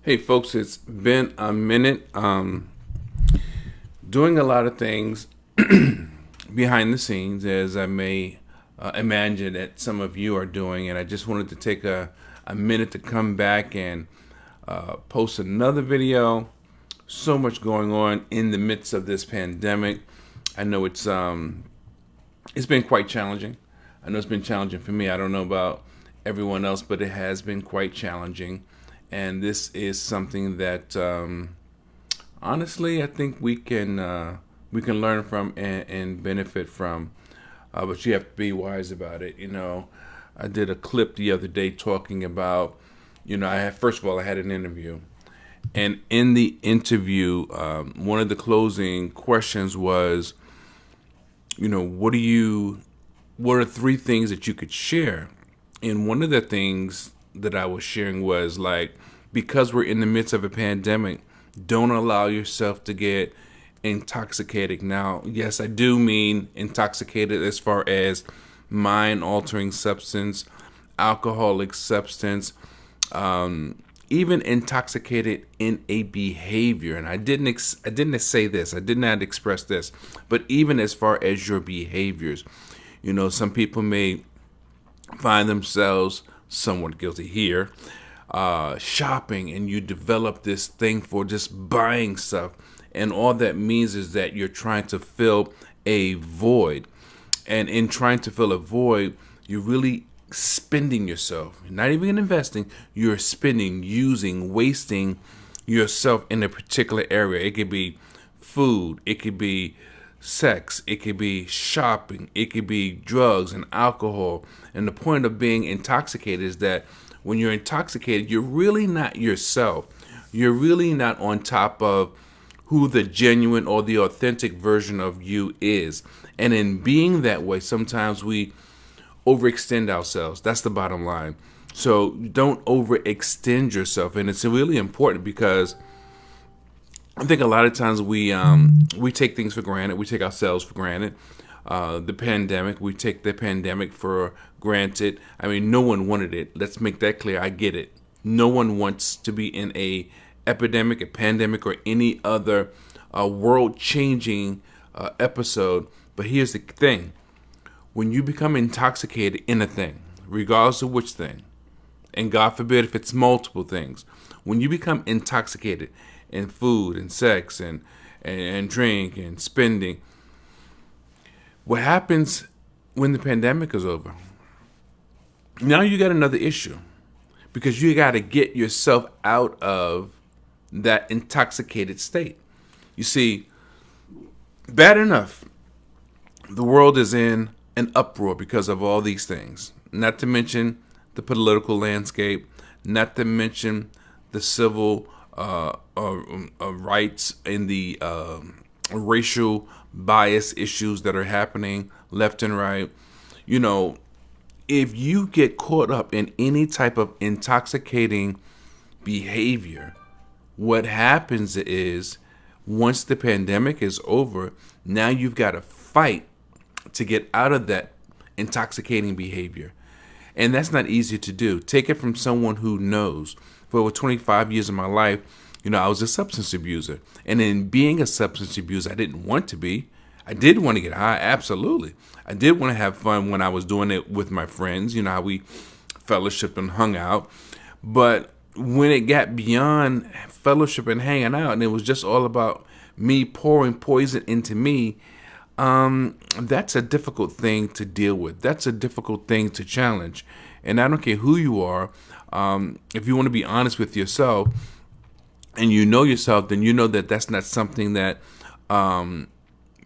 Hey folks, it's been a minute. Doing a lot of things behind the scenes, as I may imagine that some of you are doing, and I just wanted to take a minute to come back and post another video. So much going on in the midst of this pandemic. I know it's been quite challenging. I know it's been challenging for me. I don't know about everyone else, but it has been quite challenging. And this is something that honestly I think we can learn from and benefit from. But you have to be wise about it. I did a clip the other day talking about, first of all, I had an interview, and in the interview, one of the closing questions was, what are three things that you could share? And one of the things that I was sharing was like, because we're in the midst of a pandemic, don't allow yourself to get intoxicated. Now, yes, I do mean intoxicated as far as mind altering substance, alcoholic substance, even intoxicated in a behavior. And I didn't say this. I did not express this. But even as far as your behaviors, some people may find themselves somewhat guilty here, shopping, and you develop this thing for just buying stuff. And all that means is that you're trying to fill a void. And in trying to fill a void, you're really spending yourself. You're not even investing, you're spending, using, wasting yourself in a particular area. It could be food, it could be sex, it could be shopping, it could be drugs and alcohol. And the point of being intoxicated is that when you're intoxicated, you're really not yourself. You're really not on top of who the genuine or the authentic version of you is. And in being that way, sometimes we overextend ourselves. That's the bottom line. So don't overextend yourself. And it's really important because I think a lot of times we take things for granted. We take ourselves for granted. We take the pandemic for granted. I mean, no one wanted it. Let's make that clear. I get it. No one wants to be in a epidemic, a pandemic, or any other world-changing episode. But here's the thing. When you become intoxicated in a thing, regardless of which thing, and God forbid if it's multiple things, when you become intoxicated in food and sex and drink and spending, what happens when the pandemic is over? Now you got another issue because you got to get yourself out of that intoxicated state. You see, bad enough, the world is in an uproar because of all these things. Not to mention the political landscape, not to mention the civil rights and the racial bias issues that are happening left and right. If you get caught up in any type of intoxicating behavior, what happens is once the pandemic is over, now you've got to fight to get out of that intoxicating behavior. And that's not easy to do. Take it from someone who knows. For over 25 years of my life, I was a substance abuser. And in being a substance abuser, I didn't want to be. I did want to get high, absolutely. I did want to have fun when I was doing it with my friends. How we fellowship and hung out. But when it got beyond fellowship and hanging out, and it was just all about me pouring poison into me, that's a difficult thing to deal with. That's a difficult thing to challenge. And I don't care who you are. If you want to be honest with yourself and you know yourself, then you know that that's not something that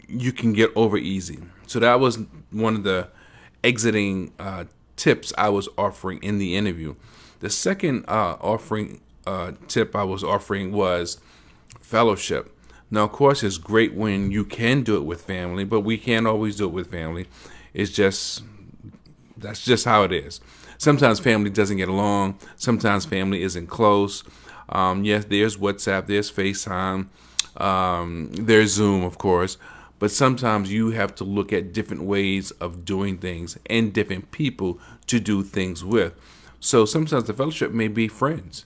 you can get over easy. So that was one of the exiting tips I was offering in the interview. The second tip I was offering was fellowship. Now, of course, it's great when you can do it with family, but we can't always do it with family. That's just how it is. Sometimes family doesn't get along. Sometimes family isn't close. Yes, there's WhatsApp, there's FaceTime, there's Zoom, of course. But sometimes you have to look at different ways of doing things and different people to do things with. So sometimes the fellowship may be friends.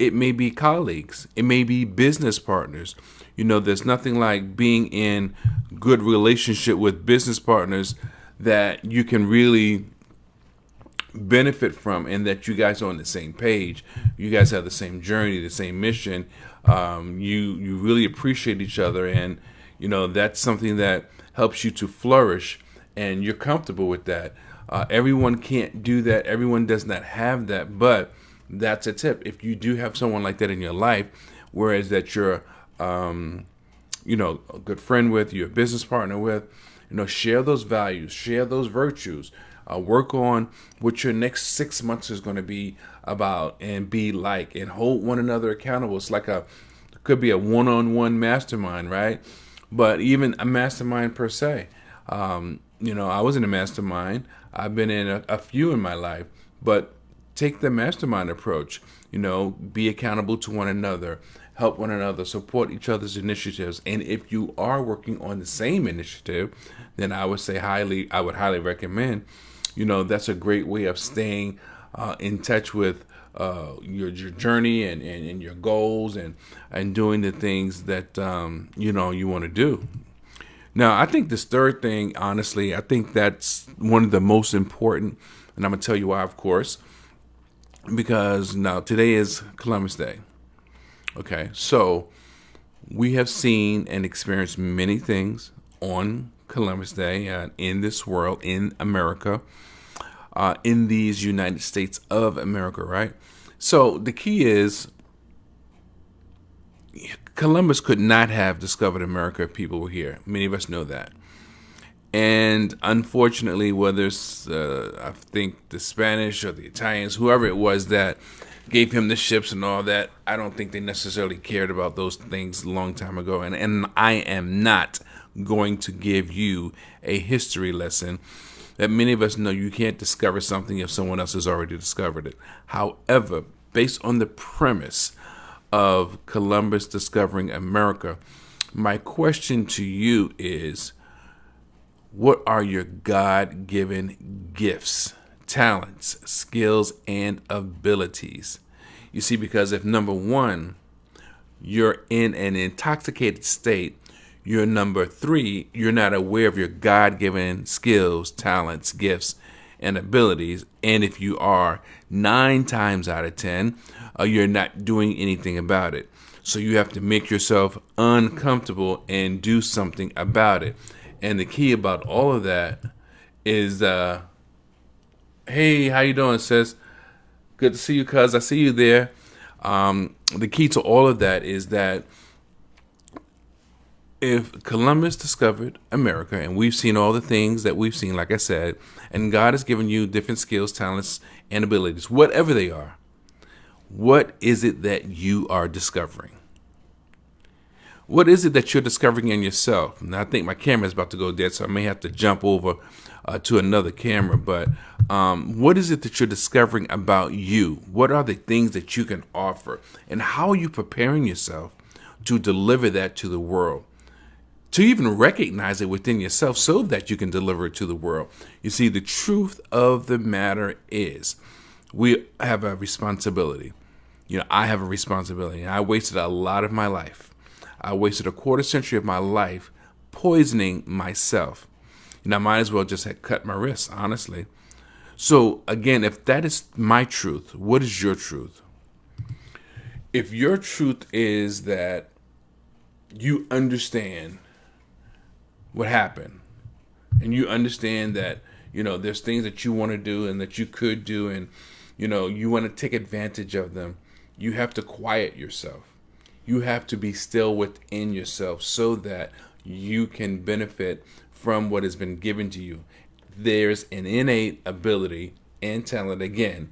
It may be colleagues. It may be business partners. There's nothing like being in good relationship with business partners that you can really benefit from, and that you guys are on the same page. You guys have the same journey, the same mission. You really appreciate each other, and that's something that helps you to flourish, and you're comfortable with that. Everyone can't do that. Everyone does not have that, but that's a tip. If you do have someone like that in your life, whereas that you're a good friend with, you're a business partner with, share those values, share those virtues. Work on what your next 6 months is going to be about and be like, and hold one another accountable. It's like it could be a one-on-one mastermind, right? But even a mastermind per se. I was in a mastermind. I've been in a few in my life, but take the mastermind approach. Be accountable to one another, help one another, support each other's initiatives. And if you are working on the same initiative, then I would highly recommend. That's a great way of staying in touch with your journey and your goals, and doing the things that you want to do. Now, I think this third thing, honestly, I think that's one of the most important, and I'm gonna tell you why, of course, because now today is Columbus Day. Okay, so we have seen and experienced many things on Columbus Day in this world, in America, in these United States of America, right? So the key is Columbus could not have discovered America if people were here. Many of us know that. And unfortunately, whether it's, I think, the Spanish or the Italians, whoever it was that gave him the ships and all that, I don't think they necessarily cared about those things a long time ago. And I am not going to give you a history lesson that many of us know you can't discover something if someone else has already discovered it. However, based on the premise of Columbus discovering America, my question to you is, what are your God-given gifts, talents, skills, and abilities? You see, because if number one, you're in an intoxicated state, you're number three, you're not aware of your God-given skills, talents, gifts, and abilities. And if you are, 9 times out of 10, you're not doing anything about it. So you have to make yourself uncomfortable and do something about it. And the key about all of that is, hey, how you doing, sis? Good to see you, cuz. I see you there. The key to all of that is that if Columbus discovered America, and we've seen all the things that we've seen, like I said, and God has given you different skills, talents, and abilities, whatever they are, what is it that you are discovering? What is it that you're discovering in yourself? And I think my camera is about to go dead, so I may have to jump over to another camera. But what is it that you're discovering about you? What are the things that you can offer? And how are you preparing yourself to deliver that to the world? To even recognize it within yourself so that you can deliver it to the world. You see, the truth of the matter is we have a responsibility. I have a responsibility. I wasted a lot of my life. I wasted a quarter century of my life poisoning myself. I might as well just have cut my wrists, honestly. So again, if that is my truth, what is your truth? If your truth is that you understand what happened, and you understand that, there's things that you want to do and that you could do, and, you want to take advantage of them, you have to quiet yourself. You have to be still within yourself so that you can benefit from what has been given to you. There's an innate ability and talent, again,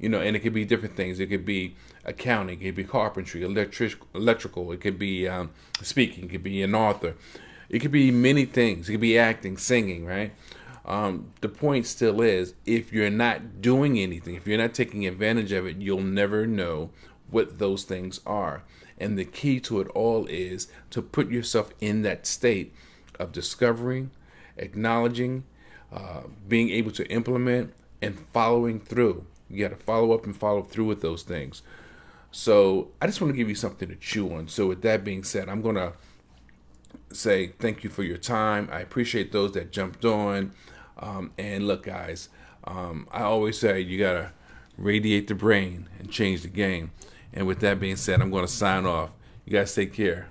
and it could be different things. It could be accounting, it could be carpentry, electrical, it could be speaking, it could be an author. It could be many things. It could be acting, singing, right? The point still is, if you're not doing anything, if you're not taking advantage of it, you'll never know what those things are. And the key to it all is to put yourself in that state of discovering, acknowledging, being able to implement, and following through. You got to follow up and follow through with those things. So I just want to give you something to chew on. So with that being said, I'm going to say thank you for your time. I appreciate those that jumped on. And look, guys, I always say you got to radiate the brain and change the game. And with that being said, I'm going to sign off. You guys take care.